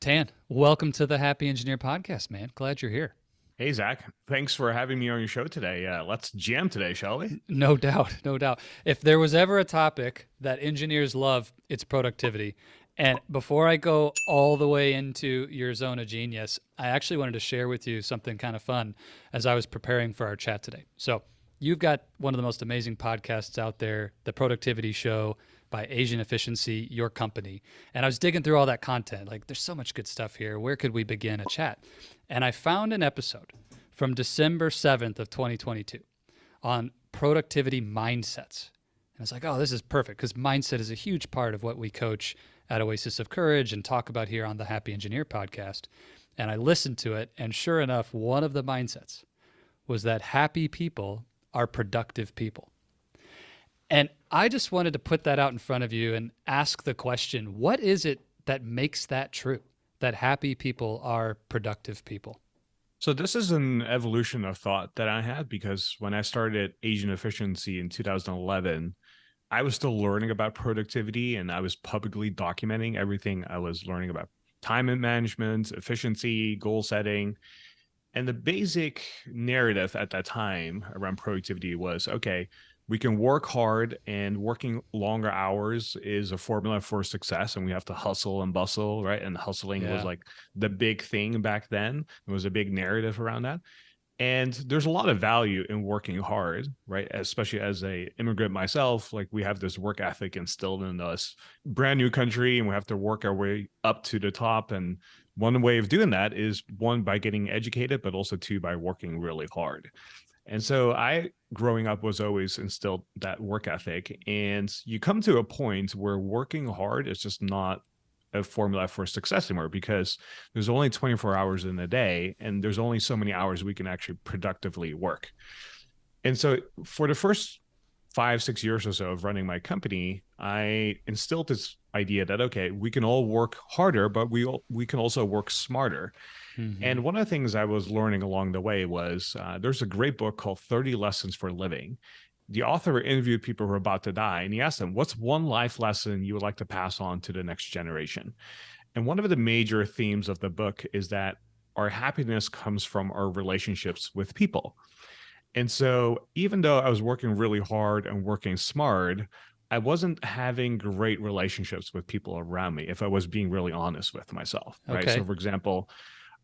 Tan, welcome to the Happy Engineer podcast, man. Glad you're here. Hey, Zach. Thanks for having me on your show today. Let's jam today, shall we? No doubt, no doubt. If there was ever a topic that engineers love, it's productivity. And before I go all the way into your zone of genius, I actually wanted to share with you something kind of fun as I was preparing for our chat today. So, you've got one of the most amazing podcasts out there, The Productivity Show by Asian Efficiency, your company. And I was digging through all that content. Like, there's so much good stuff here. Where could we begin a chat? And I found an episode from December 7th of 2022 on productivity mindsets. And I was like, oh, this is perfect because mindset is a huge part of what we coach at Oasis of Courage and talk about here on the Happy Engineer podcast. And I listened to it, and sure enough, one of the mindsets was that happy people are productive people. And I just wanted to put that out in front of you and ask the question, what is it that makes that true, that happy people are productive people? So this is an evolution of thought that I had because when I started Asian Efficiency in 2011, I was still learning about productivity and I was publicly documenting everything I was learning about time management, efficiency, goal setting. And the basic narrative at that time around productivity was, okay, we can work hard and working longer hours is a formula for success. And we have to hustle and bustle, right? And hustling was like the big thing back then. There was a big narrative around that. And there's a lot of value in working hard, right? Especially as a immigrant myself, like we have this work ethic instilled in us, brand new country, and we have to work our way up to the top. And one way of doing that is one, by getting educated, but also two, by working really hard. And so growing up, was always instilled that work ethic. And you come to a point where working hard is just not a formula for success anymore because there's only 24 hours in a day and there's only so many hours we can actually productively work. And so for the first 5-6 years or so of running my company, I instilled this idea that, okay, we can all work harder, but we can also work smarter. Mm-hmm. And one of the things I was learning along the way was there's a great book called 30 Lessons for Living. The author interviewed people who are about to die, and he asked them, what's one life lesson you would like to pass on to the next generation? And one of the major themes of the book is that our happiness comes from our relationships with people. And so even though I was working really hard and working smart, I wasn't having great relationships with people around me, if I was being really honest with myself, right? Okay. So for example,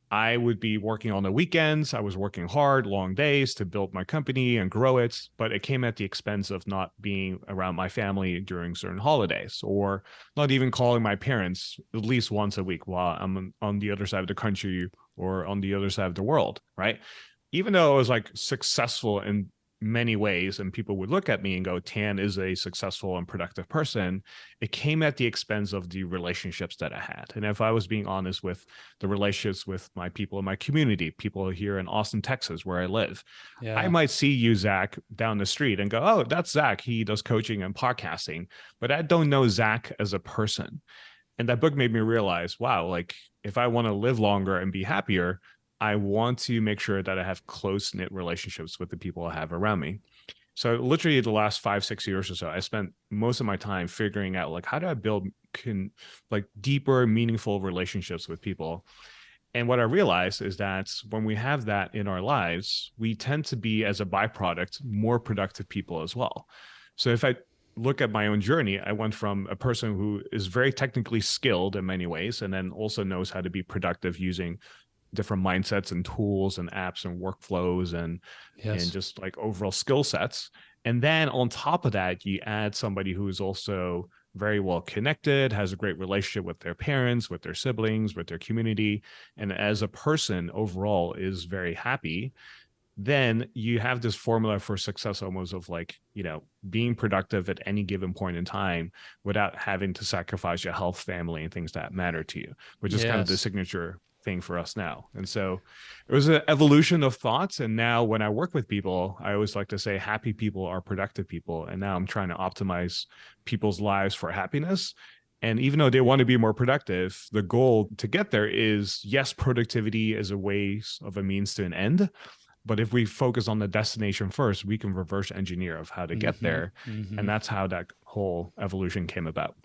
I would be working on the weekends. I was working hard, long days to build my company and grow it, but it came at the expense of not being around my family during certain holidays or not even calling my parents at least once a week while I'm on the other side of the country or on the other side of the world, right? Even though I was like successful in many ways and people would look at me and go, Tan is a successful and productive person, it came at the expense of the relationships that I had. And if I was being honest with the relationships with my people in my community, people here in Austin, Texas, where I live, I might see you, Zach, down the street and go, oh, that's Zach. He does coaching and podcasting, but I don't know Zach as a person. And that book made me realize, wow, like if I want to live longer and be happier, I want to make sure that I have close-knit relationships with the people I have around me. So literally the last 5-6 years or so, I spent most of my time figuring out like, how do I build like deeper, meaningful relationships with people? And what I realized is that when we have that in our lives, we tend to be, as a byproduct, more productive people as well. So if I look at my own journey, I went from a person who is very technically skilled in many ways, and then also knows how to be productive using different mindsets and tools and apps and workflows and just like overall skill sets. And then on top of that, you add somebody who is also very well connected, has a great relationship with their parents, with their siblings, with their community, and as a person overall is very happy. Then you have this formula for success almost of like, you know, being productive at any given point in time without having to sacrifice your health, family, and things that matter to you, which is kind of the signature thing for us now. And so it was an evolution of thoughts. And now when I work with people, I always like to say happy people are productive people. And now I'm trying to optimize people's lives for happiness. And even though they want to be more productive, the goal to get there is, yes, productivity is a way of a means to an end. But if we focus on the destination first, we can reverse engineer of how to get there. Mm-hmm. And that's how that whole evolution came about.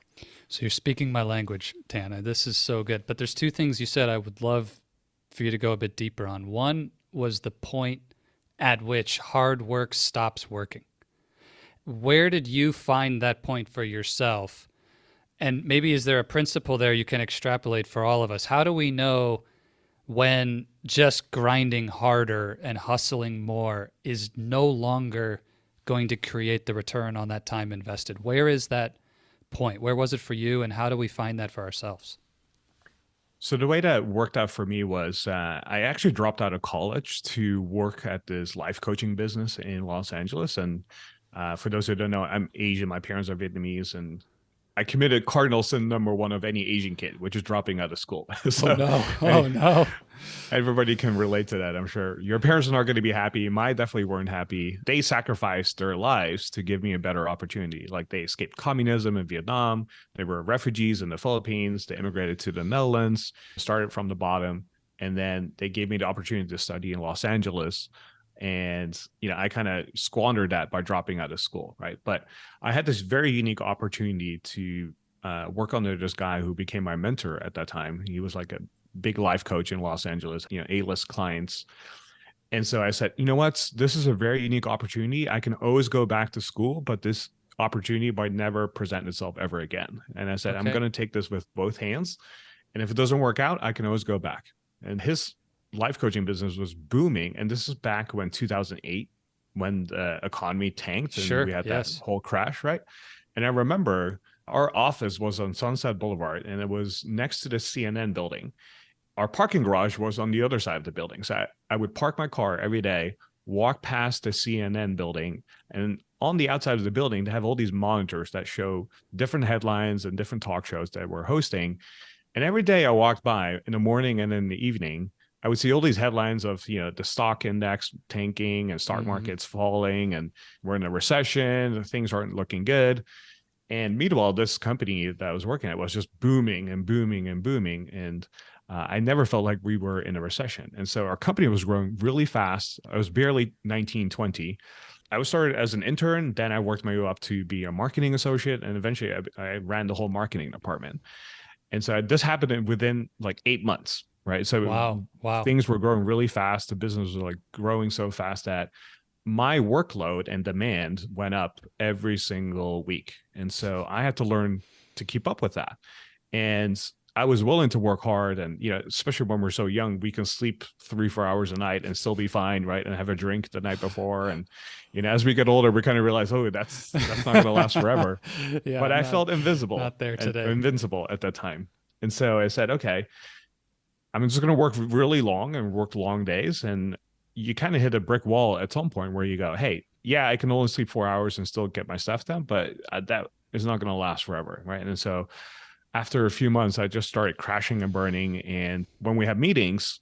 So you're speaking my language, Tana. This is so good. But there's two things you said I would love for you to go a bit deeper on. One was the point at which hard work stops working. Where did you find that point for yourself? And maybe is there a principle there you can extrapolate for all of us? How do we know when just grinding harder and hustling more is no longer going to create the return on that time invested? Where is that point? Where was it for you, and how do we find that for ourselves? So the way that worked out for me was I actually dropped out of college to work at this life coaching business in Los Angeles. And for those who don't know, I'm Asian. My parents are Vietnamese, and I committed cardinal sin number one of any Asian kid, which is dropping out of school. Oh So no. any, Oh no. everybody can relate to that, I'm sure. Your parents are not going to be happy. Mine definitely weren't happy. They sacrificed their lives to give me a better opportunity. Like they escaped communism in Vietnam. They were refugees in the Philippines. They immigrated to the Netherlands, started from the bottom. And then they gave me the opportunity to study in Los Angeles. And, I kind of squandered that by dropping out of school. Right. But I had this very unique opportunity to work under this guy who became my mentor at that time. He was like a big life coach in Los Angeles, A-list clients. And so I said, you know what? This is a very unique opportunity. I can always go back to school, but this opportunity might never present itself ever again. And I said, I'm Okay. going to take this with both hands. And if it doesn't work out, I can always go back. And his life coaching business was booming. And this is back when 2008, when the economy tanked and Sure. we had that Yes. whole crash, right? And I remember our office was on Sunset Boulevard and it was next to the CNN building. Our parking garage was on the other side of the building. So I would park my car every day, walk past the CNN building, and on the outside of the building, they have all these monitors that show different headlines and different talk shows that we're hosting. And every day I walked by in the morning and in the evening, I would see all these headlines of, the stock index tanking and stock Hmm. markets falling and we're in a recession, things aren't looking good. And meanwhile, this company that I was working at was just booming and booming and booming. And I never felt like we were in a recession. And so our company was growing really fast. I was barely 19, 20. I was started as an intern. Then I worked my way up to be a marketing associate. And eventually I ran the whole marketing department. And so this happened within like 8 months, right? So Wow. Wow. things were growing really fast. The business was like growing so fast that my workload and demand went up every single week. And so I had to learn to keep up with that. And I was willing to work hard. And, especially when we're so young, we can sleep 3, 4 hours a night and still be fine, right? And have a drink the night before. And, as we get older, we kind of realize, oh, that's not going to last forever. Yeah. But I Not felt invisible not there and today. invincible at that time. And so I said, okay, I'm just going to work really long and work long days. And you kind of hit a brick wall at some point where you go, hey, yeah, I can only sleep 4 hours and still get my stuff done, but that is not going to last forever. Right. And so after a few months, I just started crashing and burning. And when we have meetings,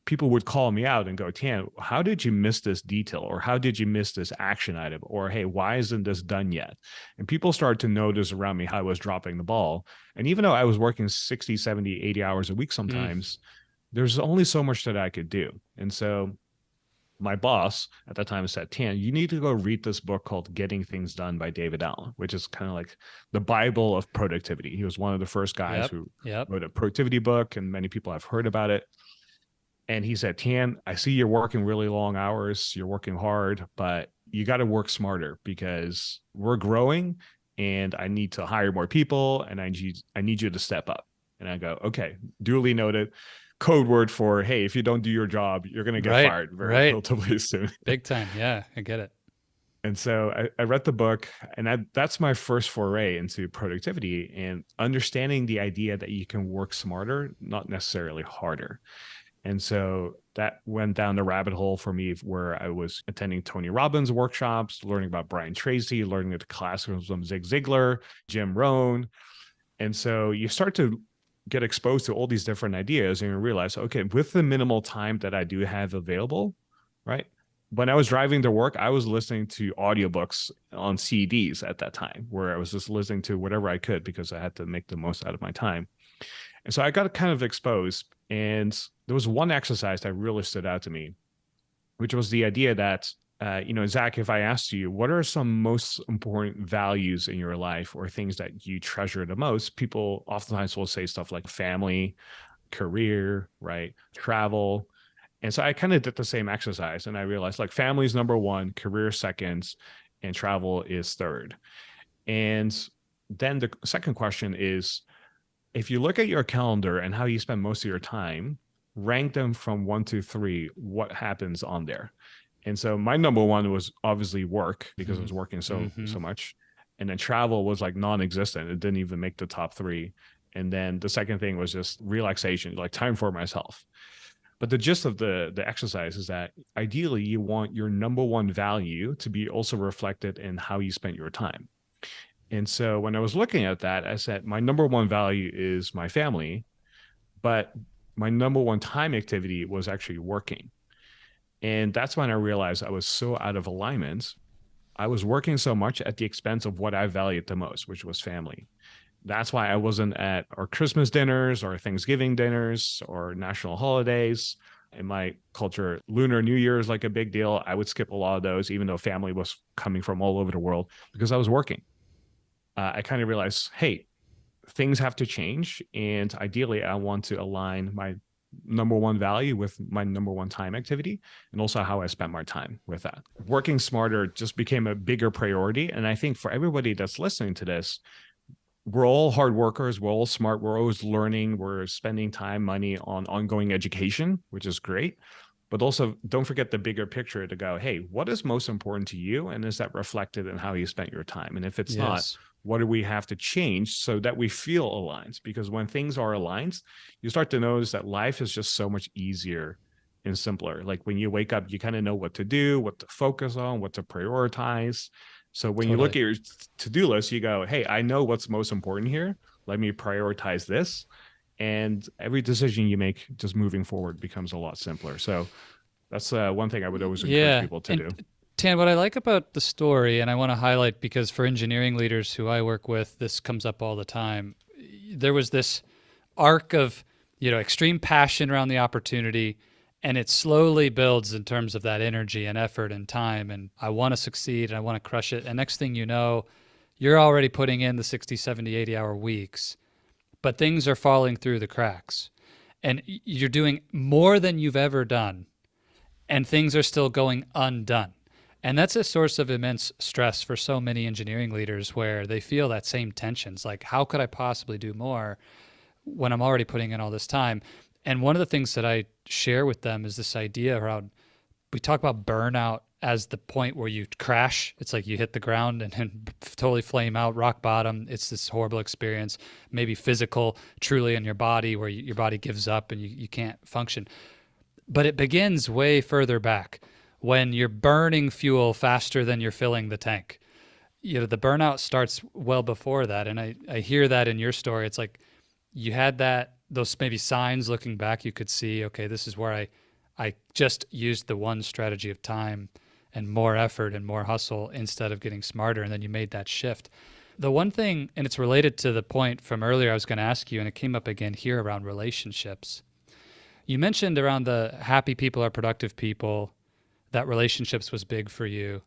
people would call me out and go, Tian, how did you miss this detail? Or how did you miss this action item? Or, hey, why isn't this done yet? And people started to notice around me how I was dropping the ball. And even though I was working 60, 70, 80 hours a week Mm. sometimes, there's only so much that I could do. And so my boss at that time said, Tan, you need to go read this book called Getting Things Done by David Allen, which is kind of like the Bible of productivity. He was one of the first guys Yep. who Yep. wrote a productivity book, and many people have heard about it. And he said, Tan, I see you're working really long hours, you're working hard, but you got to work smarter because we're growing and I need to hire more people and I need you to step up. And I go, okay, duly noted. Code word for, hey, if you don't do your job, you're going to get Right. fired very Right. relatively soon. Big time. Yeah. I get it. And so I read the book, and that's my first foray into productivity and understanding the idea that you can work smarter, not necessarily harder. And so that went down the rabbit hole for me where I was attending Tony Robbins workshops, learning about Brian Tracy, learning the classics from Zig Ziglar, Jim Rohn. And so you start to get exposed to all these different ideas and you realize, okay, with the minimal time that I do have available, right? When I was driving to work, I was listening to audiobooks on CDs at that time, where I was just listening to whatever I could because I had to make the most out of my time. And so I got kind of exposed. And there was one exercise that really stood out to me, which was the idea that Zach, if I asked you, what are some most important values in your life or things that you treasure the most? People oftentimes will say stuff like family, career, right? Travel. And so I kind of did the same exercise and I realized like family is number one, career second, and travel is third. And then the second question is, if you look at your calendar and how you spend most of your time, rank them from 1 to 3, what happens on there? And so my number one was obviously work because I was working so much. And then travel was like non-existent. It didn't even make the top 3. And then the second thing was just relaxation, like time for myself. But the gist of the exercise is that ideally you want your number one value to be also reflected in how you spent your time. And so when I was looking at that, I said my number one value is my family, but my number one time activity was actually working. And that's when I realized I was so out of alignment. I was working so much at the expense of what I valued the most, which was family. That's why I wasn't at our Christmas dinners or Thanksgiving dinners or national holidays. In my culture, Lunar New Year is like a big deal. I would skip a lot of those, even though family was coming from all over the world because I was working. I kind of realized, hey, things have to change. And ideally, I want to align my number one value with my number one time activity and also how I spent my time with that. Working smarter just became a bigger priority. And I think for everybody that's listening to this, we're all hard workers. We're all smart. We're always learning. We're spending time, money on ongoing education, which is great. But also don't forget the bigger picture to go, hey, what is most important to you? And is that reflected in how you spent your time? And if it's not, what do we have to change so that we feel aligned? Because when things are aligned, you start to notice that life is just so much easier and simpler. Like when you wake up, you kind of know what to do, what to focus on, what to prioritize. So when you look at your to-do list, you go, hey, I know what's most important here. Let me prioritize this. And every decision you make just moving forward becomes a lot simpler. So that's one thing I would always encourage people to do. Tan, what I like about the story, and I want to highlight because for engineering leaders who I work with, this comes up all the time. There was this arc of, extreme passion around the opportunity, and it slowly builds in terms of that energy and effort and time. And I want to succeed and I want to crush it. And next thing you know, you're already putting in the 60, 70, 80-hour weeks, but things are falling through the cracks. And you're doing more than you've ever done, and things are still going undone. And that's a source of immense stress for so many engineering leaders where they feel that same tensions. Like, how could I possibly do more when I'm already putting in all this time? And one of the things that I share with them is this idea around, we talk about burnout as the point where you crash. It's like you hit the ground and then totally flame out, rock bottom. It's this horrible experience, maybe physical, truly in your body, where your body gives up and you can't function. But it begins way further back when you're burning fuel faster than you're filling the tank. The burnout starts well before that. And I hear that in your story. It's like you had those maybe signs looking back, you could see, okay, this is where I just used the one strategy of time and more effort and more hustle instead of getting smarter. And then you made that shift. The one thing, and it's related to the point from earlier I was going to ask you, and it came up again here around relationships. You mentioned around the happy people are productive people, that relationships was big for you.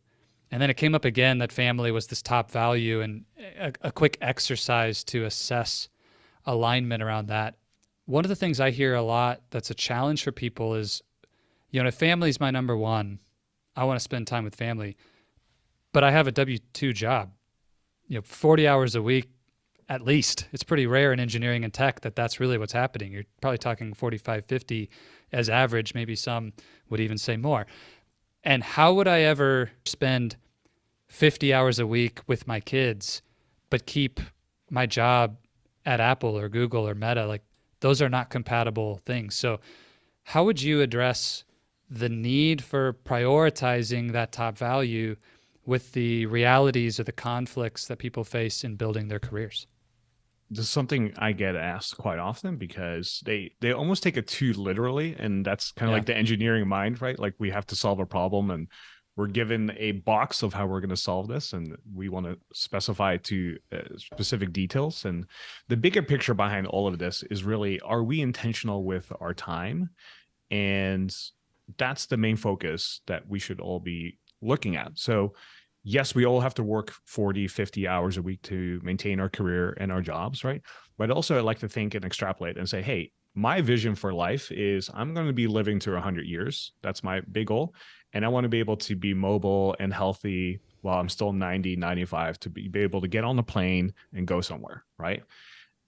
And then it came up again that family was this top value, and a quick exercise to assess alignment around that. One of the things I hear a lot that's a challenge for people is, if family's my number one, I want to spend time with family, but I have a W-2 job, 40 hours a week at least. It's pretty rare in engineering and tech that's really what's happening. You're probably talking 45, 50 as average. Maybe some would even say more. And how would I ever spend 50 hours a week with my kids, but keep my job at Apple or Google or Meta? Like, those are not compatible things. So how would you address the need for prioritizing that top value with the realities or the conflicts that people face in building their careers? This is something I get asked quite often because they almost take it too literally. And that's kind of like the engineering mind, right? Like we have to solve a problem and we're given a box of how we're going to solve this. And we want to specify to specific details. And the bigger picture behind all of this is really, are we intentional with our time? And that's the main focus that we should all be looking at. So yes, we all have to work 40, 50 hours a week to maintain our career and our jobs, right? But also I like to think and extrapolate and say, hey, my vision for life is I'm going to be living to 100 years. That's my big goal. And I want to be able to be mobile and healthy while I'm still 90, 95, to be able to get on the plane and go somewhere, right?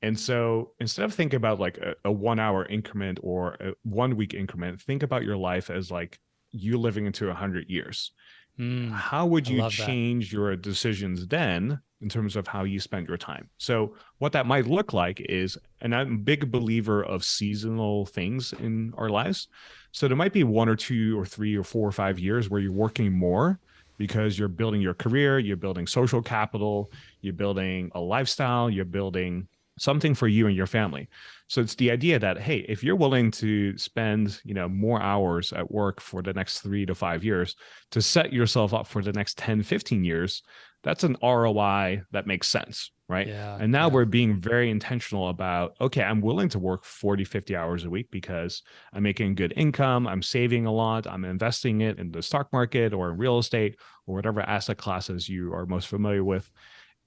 And so instead of thinking about like a 1 hour increment or a 1 week increment, think about your life as like you living into 100 years. Mm, How would I you love that. change your decisions then in terms of how you spend your time? So what that might look like is, and I'm a big believer of seasonal things in our lives. So there might be 1 or 2 or 3 or 4 or 5 years where you're working more because you're building your career, you're building social capital, you're building a lifestyle, you're building something for you and your family. So it's the idea that, hey, if you're willing to spend, more hours at work for the next 3 to 5 years to set yourself up for the next 10, 15 years, that's an ROI that makes sense, right? Yeah, And now yeah, we're being very intentional about, okay, I'm willing to work 40, 50 hours a week because I'm making good income, I'm saving a lot, I'm investing it in the stock market or in real estate or whatever asset classes you are most familiar with.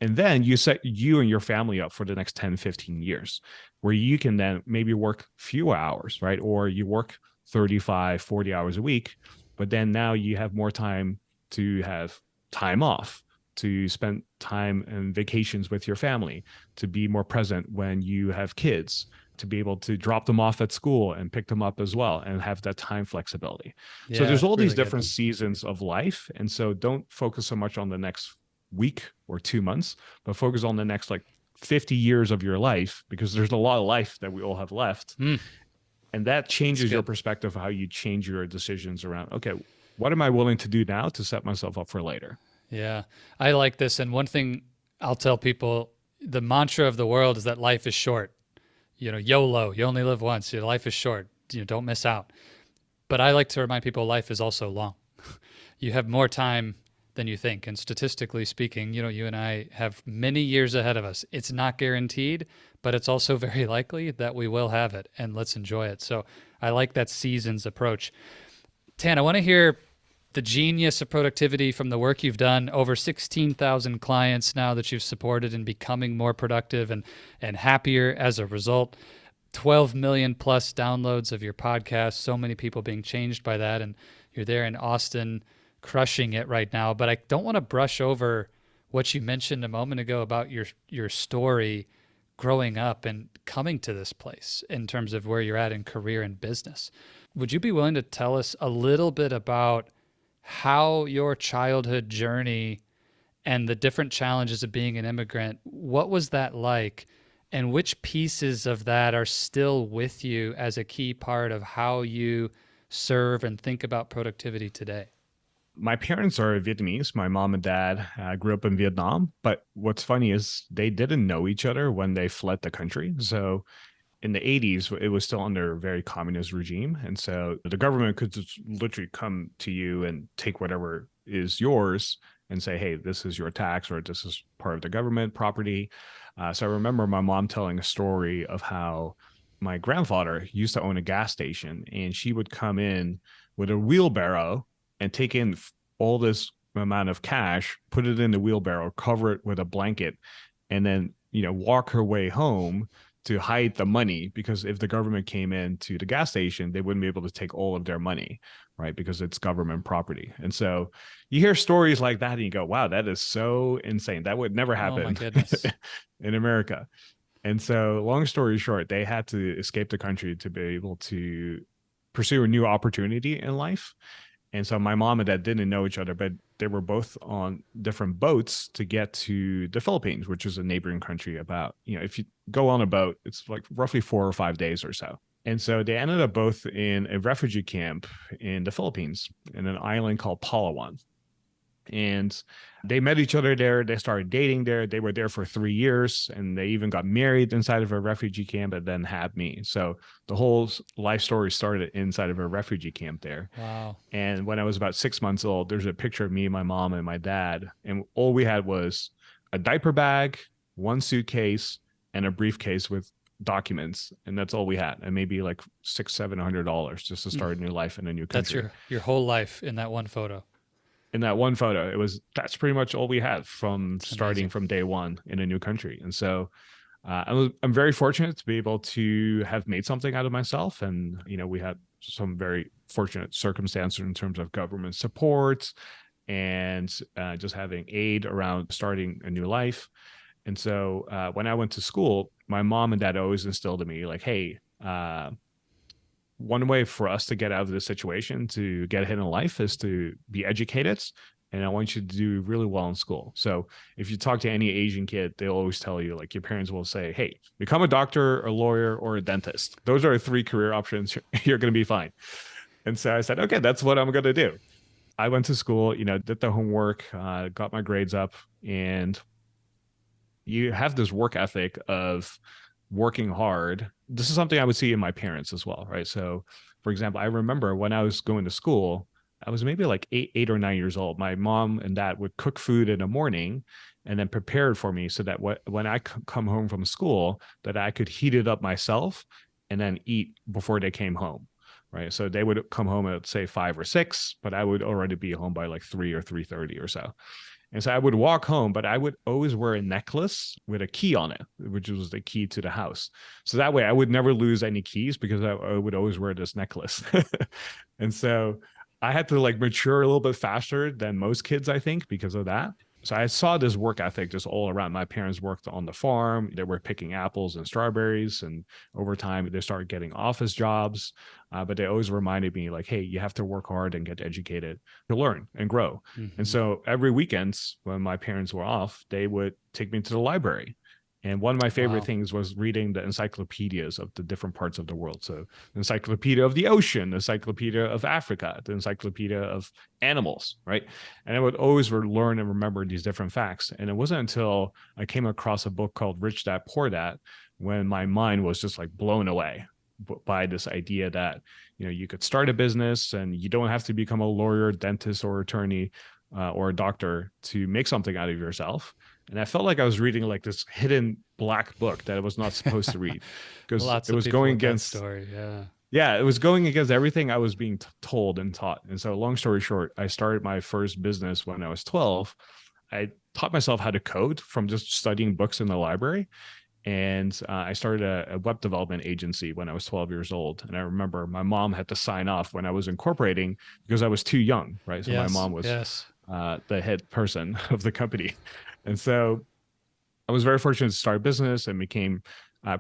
And then you set you and your family up for the next 10, 15 years, where you can then maybe work fewer hours, right? Or you work 35, 40 hours a week, but then now you have more time to have time off, to spend time and vacations with your family, to be more present when you have kids, to be able to drop them off at school and pick them up as well and have that time flexibility. So yeah. there's all these Really good. different seasons of life. And so don't focus so much on the next week or 2 months, but focus on the next like 50 years of your life, because there's a lot of life that we all have left. Mm, And that it's changes your good. perspective of how you change your decisions around, okay, what am I willing to do now to set myself up for later? Yeah, I like this. And one thing I'll tell people, the mantra of the world is that life is short. YOLO, you only live once. Your life is short. Don't miss out. But I like to remind people life is also long. You have more time than you think. And statistically speaking, you and I have many years ahead of us. It's not guaranteed, but it's also very likely that we will have it, and let's enjoy it. So I like that seasons approach. Tan, I want to hear the genius of productivity from the work you've done. Over 16,000 clients now that you've supported and becoming more productive and happier as a result. 12 million plus downloads of your podcast. So many people being changed by that. And you're there in Austin crushing it right now. But I don't want to brush over what you mentioned a moment ago about your story growing up and coming to this place in terms of where you're at in career and business. Would you be willing to tell us a little bit about how your childhood journey and the different challenges of being an immigrant, what was that like? And which pieces of that are still with you as a key part of how you serve and think about productivity today? My parents are Vietnamese. My mom and dad grew up in Vietnam. But what's funny is they didn't know each other when they fled the country. So in the 80s, it was still under a very communist regime. And so the government could just literally come to you and take whatever is yours and say, hey, this is your tax, or this is part of the government property. So I remember my mom telling a story of how my grandfather used to own a gas station, and she would come in with a wheelbarrow and take in all this amount of cash, put it in the wheelbarrow, cover it with a blanket, and then, walk her way home to hide the money, because if the government came in to the gas station, they wouldn't be able to take all of their money, right? Because it's government property. And so you hear stories like that and you go, wow, that is so insane. That would never Oh my happen goodness. in America. And so long story short, they had to escape the country to be able to pursue a new opportunity in life. And so my mom and dad didn't know each other, but they were both on different boats to get to the Philippines, which is a neighboring country. About, if you go on a boat, it's like roughly 4 or 5 days or so. And so they ended up both in a refugee camp in the Philippines in an island called Palawan. And they met each other there. They started dating there. They were there for 3 years, and they even got married inside of a refugee camp and then had me. So the whole life story started inside of a refugee camp there. Wow. And when I was about 6 months old, there's a picture of me, my mom, and my dad. And all we had was a diaper bag, one suitcase, and a briefcase with documents. And that's all we had. And maybe like $600-700 just to Mm. start a new life in a new That's country. your whole life in that one photo. in that one photo, that's pretty much all we had from It's starting amazing. from day one in a new country. And so I'm very fortunate to be able to have made something out of myself. And, we had some very fortunate circumstances in terms of government support and just having aid around starting a new life. And so when I went to school, my mom and dad always instilled in me like, hey, one way for us to get out of this situation, to get ahead in life, is to be educated. And I want you to do really well in school. So if you talk to any Asian kid, they'll always tell you, like, your parents will say, hey, become a doctor, a lawyer, or a dentist. Those are three career options. You're going to be fine. And so I said, okay, that's what I'm going to do. I went to school, did the homework, got my grades up, and you have this work ethic of working hard. This is something I would see in my parents as well, right? So, for example, I remember when I was going to school, I was maybe like 8 or 9 years old. My mom and dad would cook food in the morning and then prepare it for me so that when I come home from school, that I could heat it up myself and then eat before they came home, right? So they would come home at say 5 or 6, but I would already be home by like 3 or 3:30 or so. And so I would walk home, but I would always wear a necklace with a key on it, which was the key to the house. So that way I would never lose any keys because I would always wear this necklace. And so I had to like mature a little bit faster than most kids, I think, because of that. So I saw this work ethic just all around. My parents worked on the farm. They were picking apples and strawberries. And over time, they started getting office jobs. But they always reminded me like, hey, you have to work hard and get educated to learn and grow. And Mm-hmm. so every weekends when my parents were off, they would take me to the library. And one of my favorite Wow. things was reading the encyclopedias of the different parts of the world. So, the Encyclopedia of the Ocean, the Encyclopedia of Africa, the Encyclopedia of Animals, right? And I would always learn and remember these different facts. And it wasn't until I came across a book called Rich Dad Poor Dad when my mind was just like blown away by this idea that you could start a business and you don't have to become a lawyer, dentist, or attorney or a doctor to make something out of yourself. And I felt like I was reading like this hidden black book that I was not supposed to read because Lots it of was people going with that against, story. Yeah. yeah, it was going against everything I was being told and taught. And so, long story short, I started my first business when I was 12. I taught myself how to code from just studying books in the library. And I started a web development agency when I was 12 years old. And I remember my mom had to sign off when I was incorporating because I was too young, right? So my Yes. mom was Yes. the head person of the company. And so I was very fortunate to start a business and became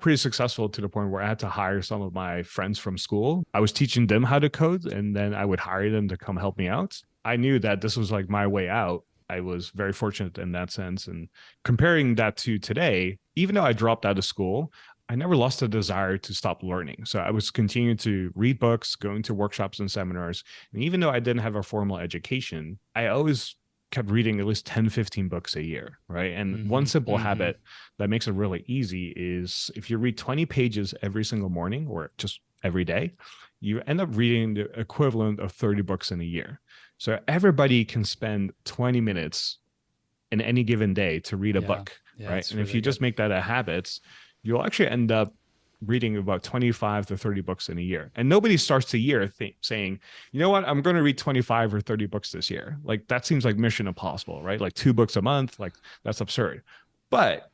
pretty successful to the point where I had to hire some of my friends from school. I was teaching them how to code, and then I would hire them to come help me out. I knew that this was like my way out. I was very fortunate in that sense. And comparing that to today, even though I dropped out of school, I never lost the desire to stop learning. So I was continuing to read books, going to workshops and seminars. And even though I didn't have a formal education, I always kept reading at least 10, 15 books a year, right? And one Mm-hmm. simple Mm-hmm. habit that makes it really easy is if you read 20 pages every single morning or just every day, you end up reading the equivalent of 30 books in a year. So everybody can spend 20 minutes in any given day to read a Yeah. book, Yeah. right? It's And if really you good. just make that a habit, you'll actually end up reading about 25 to 30 books in a year. And nobody starts the year saying, you know what, I'm going to read 25 or 30 books this year. Like that seems like mission impossible, right? Like 2 books a month, like that's absurd. But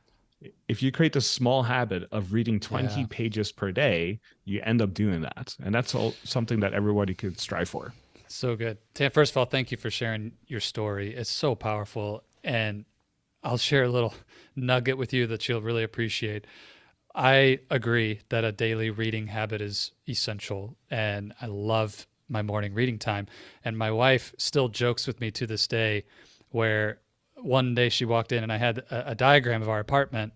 if you create this small habit of reading 20 Yeah. pages per day, you end up doing that. And that's something that everybody could strive for. So good. First of all, thank you for sharing your story. It's so powerful. And I'll share a little nugget with you that you'll really appreciate. I agree that a daily reading habit is essential, and I love my morning reading time. And my wife still jokes with me to this day, where one day she walked in and I had a diagram of our apartment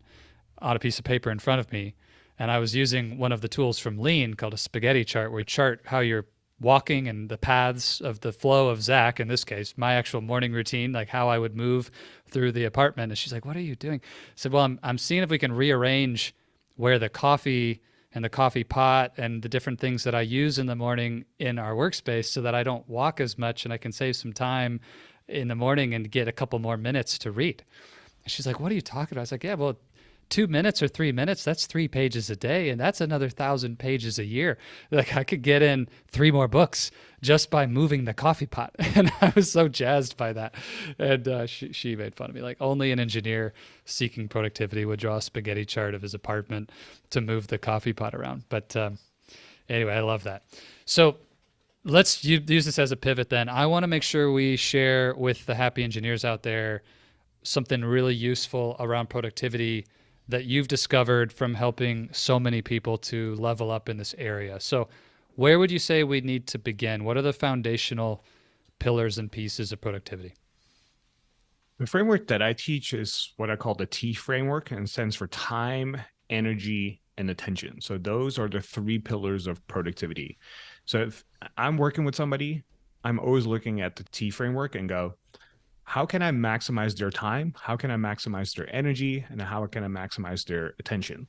on a piece of paper in front of me, and I was using one of the tools from Lean called a spaghetti chart, where you chart how you're walking and the paths of the flow of Zach, in this case, my actual morning routine, like how I would move through the apartment. And she's like, "What are you doing?" I said, "Well, I'm seeing if we can rearrange where the coffee and the coffee pot and the different things that I use in the morning in our workspace so that I don't walk as much and I can save some time in the morning and get a couple more minutes to read." And she's like, "What are you talking about?" I was like, "Yeah, well, 2 minutes or 3 minutes, that's 3 pages a day, and that's another 1,000 pages a year. Like I could get in 3 more books just by moving the coffee pot. And I was so jazzed by that. And she made fun of me. Like only an engineer seeking productivity would draw a spaghetti chart of his apartment to move the coffee pot around. But anyway, I love that. So let's use this as a pivot then. I want to make sure we share with the happy engineers out there something really useful around productivity that you've discovered from helping so many people to level up in this area. So where would you say we need to begin? What are the foundational pillars and pieces of productivity? The framework that I teach is what I call the T framework, and it stands for time, energy, and attention. So those are the three pillars of productivity. So if I'm working with somebody, I'm always looking at the T framework and go, how can I maximize their time? How can I maximize their energy? And how can I maximize their attention?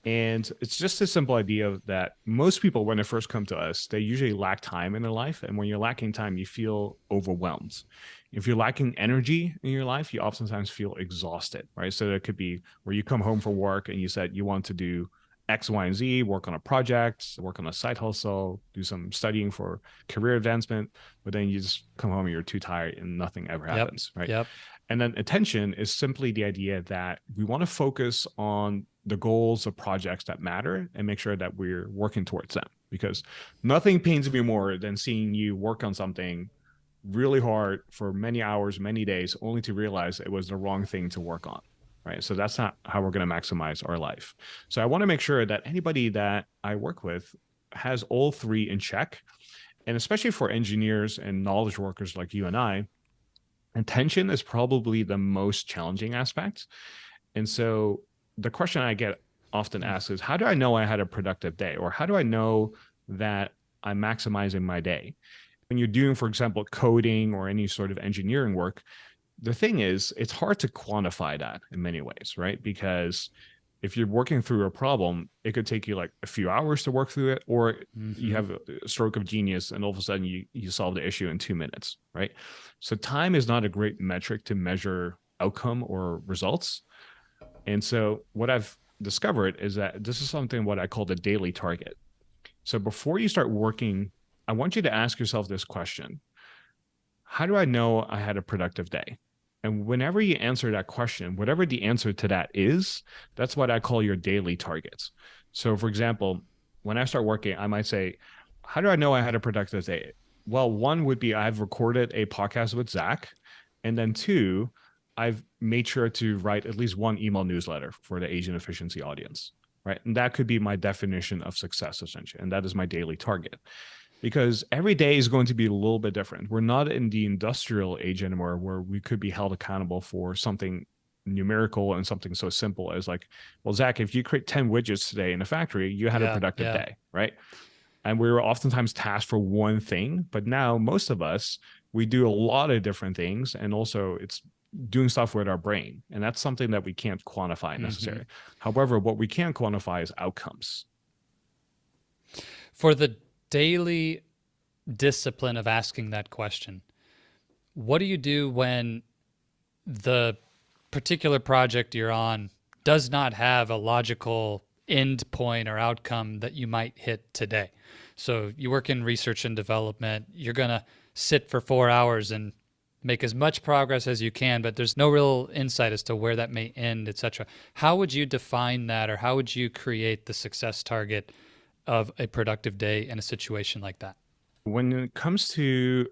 And it's just a simple idea that most people, when they first come to us, they usually lack time in their life. And when you're lacking time, you feel overwhelmed. If you're lacking energy in your life, you oftentimes feel exhausted, right? So it could be where you come home from work and you said you want to do X, Y, and Z, work on a project, work on a side hustle, do some studying for career advancement, but then you just come home and you're too tired and nothing ever happens, right? Yep. And then attention is simply the idea that we want to focus on the goals of projects that matter and make sure that we're working towards them, because nothing pains me more than seeing you work on something really hard for many hours, many days, only to realize it was the wrong thing to work on. Right. So that's not how we're going to maximize our life. So I want to make sure that anybody that I work with has all three in check. And especially for engineers and knowledge workers like you and I, attention is probably the most challenging aspect. And so the question I get often asked is, how do I know I had a productive day? Or how do I know that I'm maximizing my day? When you're doing, for example, coding or any sort of engineering work, the thing is, it's hard to quantify that in many ways, right? Because if you're working through a problem, it could take you like a few hours to work through it, or you have a stroke of genius and all of a sudden you solve the issue in 2 minutes, right? So time is not a great metric to measure outcome or results. And so what I've discovered is that this is something what I call the daily target. So before you start working, I want you to ask yourself this question: how do I know I had a productive day? And whenever you answer that question, whatever the answer to that is, that's what I call your daily targets. So for example, when I start working, I might say, how do I know I had a productive day? Well, one would be I've recorded a podcast with Zach. And then two, I've made sure to write at least one email newsletter for the Asian efficiency audience, right? And that could be my definition of success, essentially. And that is my daily target. Because every day is going to be a little bit different. We're not in the industrial age anymore where we could be held accountable for something numerical and something so simple as like, well, Zach, if you create 10 widgets today in a factory, you had a productive day, right? And we were oftentimes tasked for one thing, but now most of us, we do a lot of different things, and also it's doing stuff with our brain. And that's something that we can't quantify necessarily. However, what we can quantify is outcomes. For the daily discipline of asking that question, what do you do when the particular project you're on does not have a logical end point or outcome that you might hit today? So you work in research and development, you're going to sit for 4 hours and make as much progress as you can, but there's no real insight as to where that may end, etc. How would you define that, or how would you create the success target of a productive day in a situation like that? When it comes to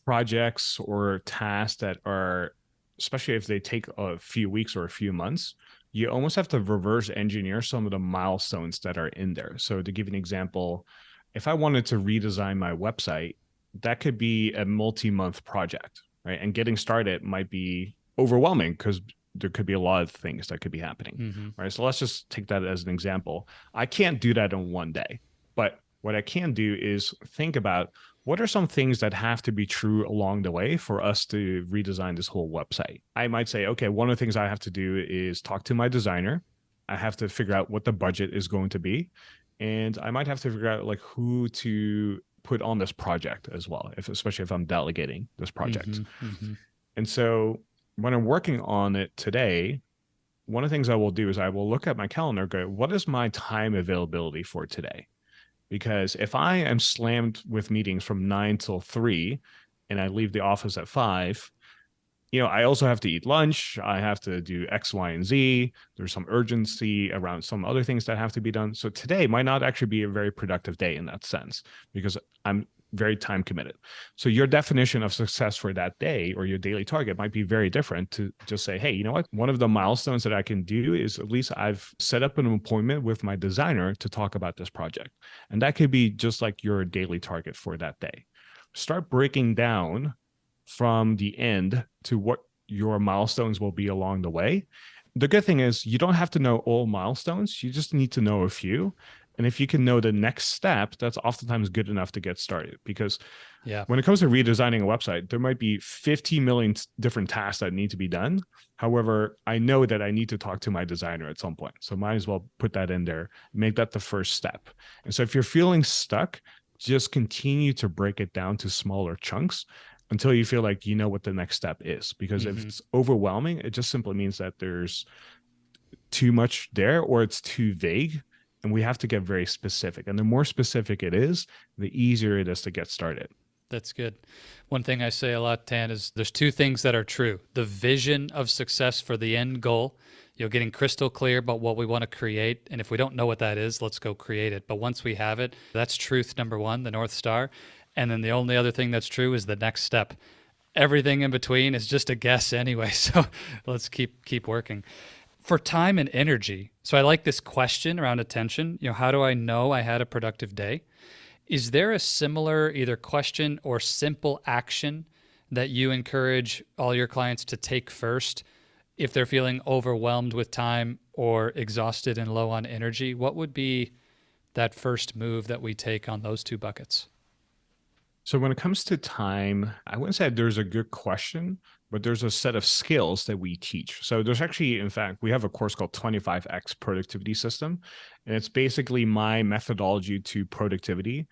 projects or tasks that are, especially if they take a few weeks or a few months, you almost have to reverse engineer some of the milestones that are in there. So to give an example, if I wanted to redesign my website, that could be a multi-month project, right? And getting started might be overwhelming because there could be a lot of things that could be happening, right? So let's just take that as an example. I can't do that in one day, but what I can do is think about what are some things that have to be true along the way for us to redesign this whole website. I might say, okay, one of the things I have to do is talk to my designer. I have to figure out what the budget is going to be. And I might have to figure out like who to put on this project as well, especially if I'm delegating this project. And so when I'm working on it today, one of the things I will do is I will look at my calendar, go, what is my time availability for today? Because if I am slammed with meetings from 9 till 3 and I leave the office at 5, I also have to eat lunch. I have to do X, Y, and Z. There's some urgency around some other things that have to be done. So today might not actually be a very productive day in that sense because I'm very time committed. So your definition of success for that day or your daily target might be very different to just say, hey, you know what? One of the milestones that I can do is at least I've set up an appointment with my designer to talk about this project. And that could be just like your daily target for that day. Start breaking down from the end to what your milestones will be along the way. The good thing is you don't have to know all milestones. You just need to know a few. And if you can know the next step, that's oftentimes good enough to get started. Because when it comes to redesigning a website, there might be 50 million different tasks that need to be done. However, I know that I need to talk to my designer at some point. So might as well put that in there, make that the first step. And so if you're feeling stuck, just continue to break it down to smaller chunks until you feel like you know what the next step is. Because if it's overwhelming, it just simply means that there's too much there or it's too vague. And we have to get very specific. And the more specific it is, the easier it is to get started. That's good. One thing I say a lot, Tan, is there's two things that are true. The vision of success for the end goal, getting crystal clear about what we want to create. And if we don't know what that is, let's go create it. But once we have it, that's truth number one, the North Star. And then the only other thing that's true is the next step. Everything in between is just a guess anyway. So let's keep working. For time and energy, so I like this question around attention. How do I know I had a productive day? Is there a similar either question or simple action that you encourage all your clients to take first if they're feeling overwhelmed with time or exhausted and low on energy? What would be that first move that we take on those two buckets? So when it comes to time, I wouldn't say there's a good question, but there's a set of skills that we teach. So there's actually, in fact, we have a course called 25X Productivity System, and it's basically my methodology to productivity.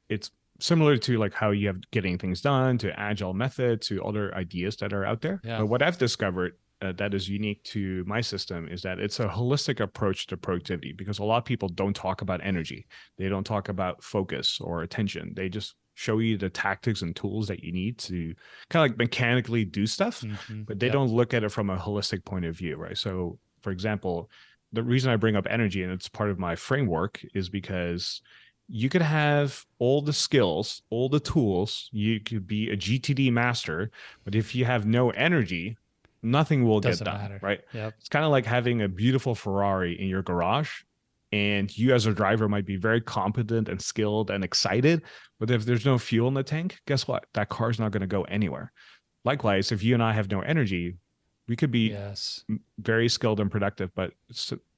It's similar to like how you have getting things done, to agile method, to other ideas that are out there. Yeah. But what I've discovered that is unique to my system is that it's a holistic approach to productivity, because a lot of people don't talk about energy. They don't talk about focus or attention. They just show you the tactics and tools that you need to kind of like mechanically do stuff, but they don't look at it from a holistic point of view, right? So for example, the reason I bring up energy and it's part of my framework is because you could have all the skills, all the tools, you could be a GTD master, but if you have no energy, nothing will get done, matter. Right? Yep. It's kind of like having a beautiful Ferrari in your garage, and you as a driver might be very competent and skilled and excited, but if there's no fuel in the tank, guess what? That car's not going to go anywhere. Likewise, if you and I have no energy, we could be very skilled and productive, but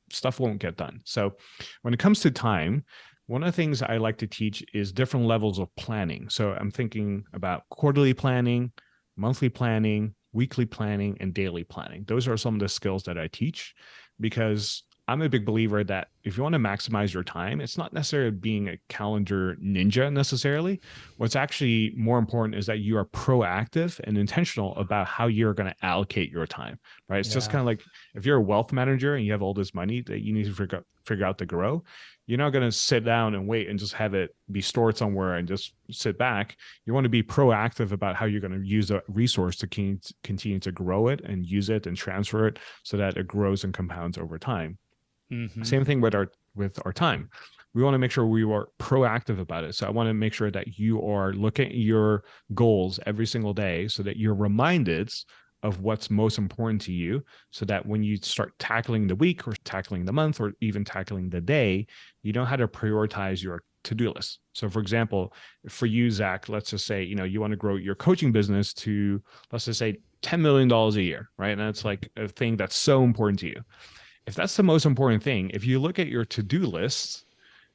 stuff won't get done. So when it comes to time, one of the things I like to teach is different levels of planning. So I'm thinking about quarterly planning, monthly planning, weekly planning, and daily planning. Those are some of the skills that I teach, because I'm a big believer that if you want to maximize your time, it's not necessarily being a calendar ninja necessarily. What's actually more important is that you are proactive and intentional about how you're going to allocate your time, right? It's just kind of like if you're a wealth manager and you have all this money that you need to figure out to grow, you're not going to sit down and wait and just have it be stored somewhere and just sit back. You want to be proactive about how you're going to use a resource to continue to grow it and use it and transfer it so that it grows and compounds over time. Same thing with our time. We want to make sure we are proactive about it. So I want to make sure that you are looking at your goals every single day so that you're reminded of what's most important to you, so that when you start tackling the week or tackling the month or even tackling the day, you know how to prioritize your to-do list. So for example, for you, Zach, let's just say, you want to grow your coaching business to, let's just say $10 million a year, right? And that's like a thing that's so important to you. If that's the most important thing, if you look at your to-do list,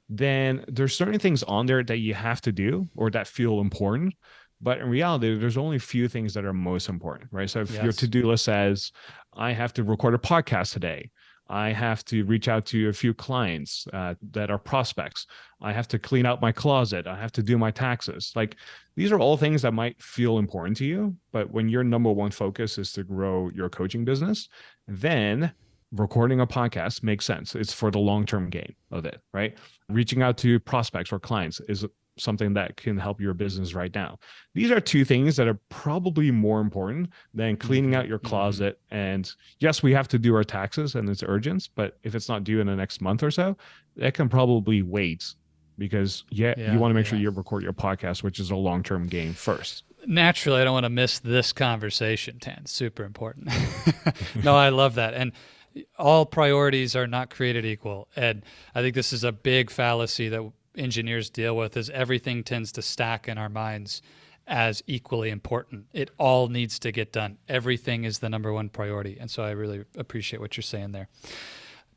then there's certain things on there that you have to do or that feel important. But in reality, there's only a few things that are most important, right? So if your to-do list says, I have to record a podcast today, I have to reach out to a few clients that are prospects, I have to clean out my closet, I have to do my taxes. Like, these are all things that might feel important to you. But when your number one focus is to grow your coaching business, then recording a podcast makes sense. It's for the long-term gain of it, right? Reaching out to prospects or clients is something that can help your business right now. These are two things that are probably more important than cleaning out your closet. And yes, we have to do our taxes and it's urgent, but if it's not due in the next month or so, that can probably wait because you want to make sure you record your podcast, which is a long-term gain first. Naturally, I don't want to miss this conversation, Tan. Super important. No, I love that. And all priorities are not created equal. And I think this is a big fallacy that engineers deal with is everything tends to stack in our minds as equally important. It all needs to get done. Everything is the number one priority. And so I really appreciate what you're saying there.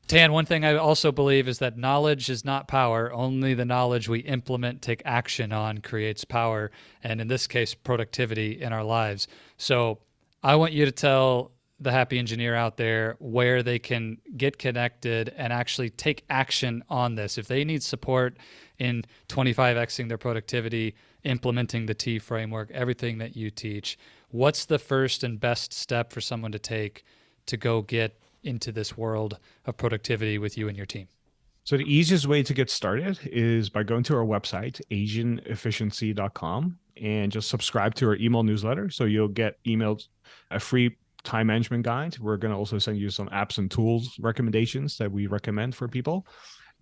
Tan, one thing I also believe is that knowledge is not power. Only the knowledge we implement, take action on creates power. And in this case, productivity in our lives. So I want you to tell the happy engineer out there where they can get connected and actually take action on this. If they need support in 25xing their productivity, implementing the T framework, everything that you teach, what's the first and best step for someone to take to go get into this world of productivity with you and your team? So the easiest way to get started is by going to our website, asianefficiency.com, and just subscribe to our email newsletter. So you'll get emailed a free time management guide. We're going to also send you some apps and tools recommendations that we recommend for people.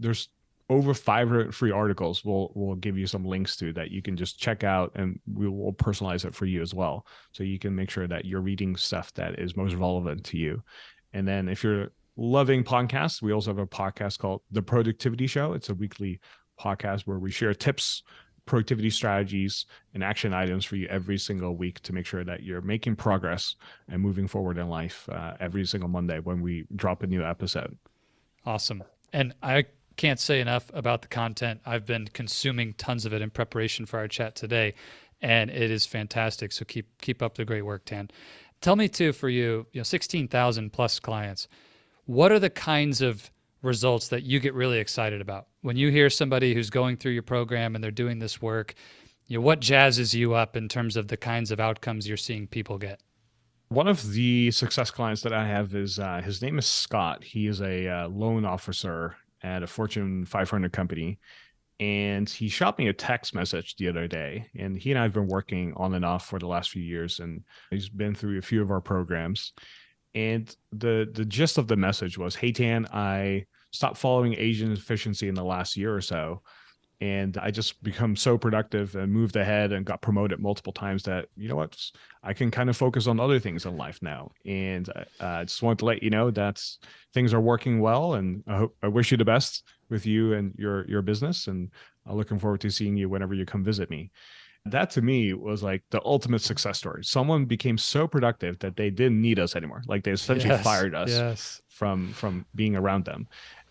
There's over 500 free articles we'll give you some links to that you can just check out, and we will personalize it for you as well. So you can make sure that you're reading stuff that is most relevant to you. And then if you're loving podcasts, we also have a podcast called The Productivity Show. It's a weekly podcast where we share tips, productivity strategies, and action items for you every single week to make sure that you're making progress and moving forward in life every single Monday when we drop a new episode. Awesome. And I can't say enough about the content. I've been consuming tons of it in preparation for our chat today, and it is fantastic. So keep up the great work, Tan. Tell me too, for you, 16,000 plus clients, what are the kinds of results that you get really excited about when you hear somebody who's going through your program and they're doing this work? What jazzes you up in terms of the kinds of outcomes you're seeing people get? One of the success clients that I have is his name is Scott. He is a loan officer at a Fortune 500 company. And he shot me a text message the other day, and he and I have been working on and off for the last few years, and he's been through a few of our programs. And the gist of the message was, "Hey, Tan, I stopped following Asian efficiency in the last year or so, and I just become so productive and moved ahead and got promoted multiple times that, you know what, I can kind of focus on other things in life now. And I just want to let you know that things are working well, and I wish you the best with you and your business, and I'm looking forward to seeing you whenever you come visit me." That to me was like the ultimate success story. Someone became so productive that they didn't need us anymore. Like they essentially fired us from being around them.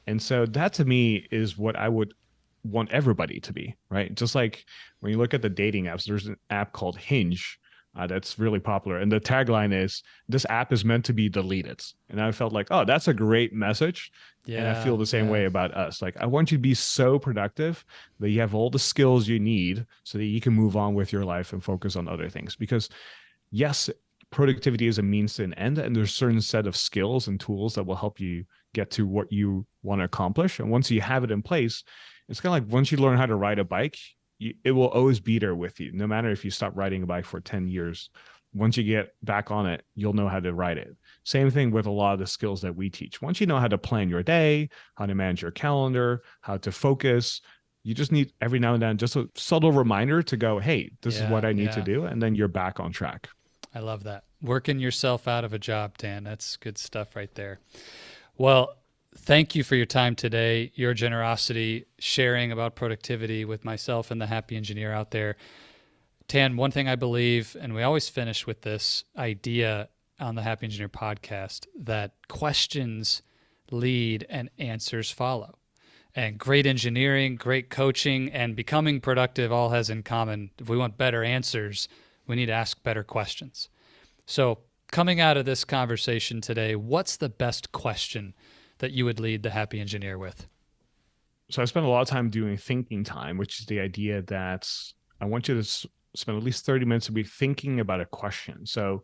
And so that to me is what I would want everybody to be, right? Just like when you look at the dating apps, there's an app called Hinge that's really popular. And the tagline is, "This app is meant to be deleted." And I felt like, oh, that's a great message. And I feel the same way about us. Like, I want you to be so productive that you have all the skills you need so that you can move on with your life and focus on other things. Because yes, productivity is a means to an end, and there's a certain set of skills and tools that will help you get to what you want to accomplish. And once you have it in place, it's kind of like once you learn how to ride a bike, it will always be there with you. No matter if you stop riding a bike for 10 years, once you get back on it, you'll know how to ride it. Same thing with a lot of the skills that we teach. Once you know how to plan your day, how to manage your calendar, how to focus, you just need every now and then just a subtle reminder to go, hey, this is what I need to do. And then you're back on track. I love that. Working yourself out of a job, Dan. That's good stuff right there. Well, thank you for your time today, your generosity, sharing about productivity with myself and the happy engineer out there. Tan, one thing I believe, and we always finish with this idea on the Happy Engineer podcast, that questions lead and answers follow. And great engineering, great coaching, and becoming productive all has in common. If we want better answers, we need to ask better questions. So coming out of this conversation today, what's the best question that you would lead the happy engineer with? So I spend a lot of time doing thinking time, which is the idea that I want you to spend at least 30 minutes a week thinking about a question. So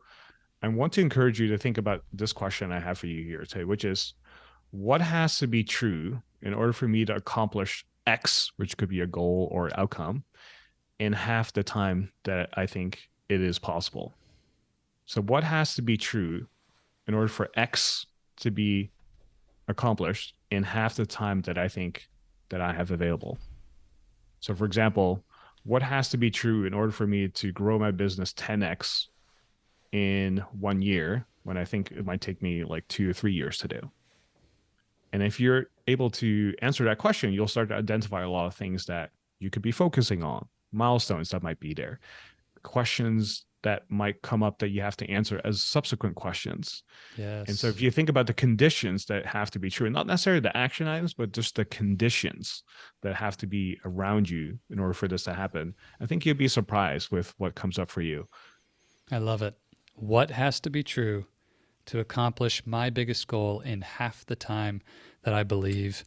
I want to encourage you to think about this question I have for you here today, which is, what has to be true in order for me to accomplish X, which could be a goal or outcome, in half the time that I think it is possible? So, what has to be true in order for X to be accomplished in half the time that I think that I have available? So, for example, what has to be true in order for me to grow my business 10x in 1 year when I think it might take me like 2 or 3 years to do? And if you're able to answer that question, you'll start to identify a lot of things that you could be focusing on, milestones that might be there, questions that might come up that you have to answer as subsequent questions. And so Yes. if you think about the conditions that have to be true, and not necessarily the action items, but just the conditions that have to be around you in order for this to happen, I think you'd be surprised with what comes up for you. I love it. What has to be true to accomplish my biggest goal in half the time that I believe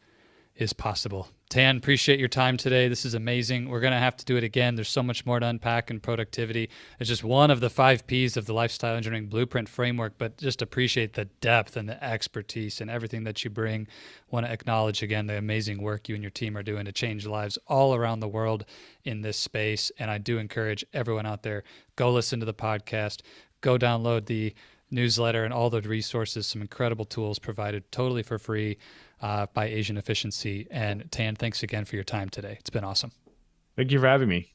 is possible? Tan, appreciate your time today. This is amazing. We're going to have to do it again. There's so much more to unpack in productivity. It's just one of the 5 Ps of the Lifestyle Engineering Blueprint framework, but just appreciate the depth and the expertise and everything that you bring. Want to acknowledge again the amazing work you and your team are doing to change lives all around the world in this space. And I do encourage everyone out there, go listen to the podcast, go download the newsletter and all the resources, some incredible tools provided totally for free by Asian Efficiency. And Tan, thanks again for your time today. It's been awesome. Thank you for having me.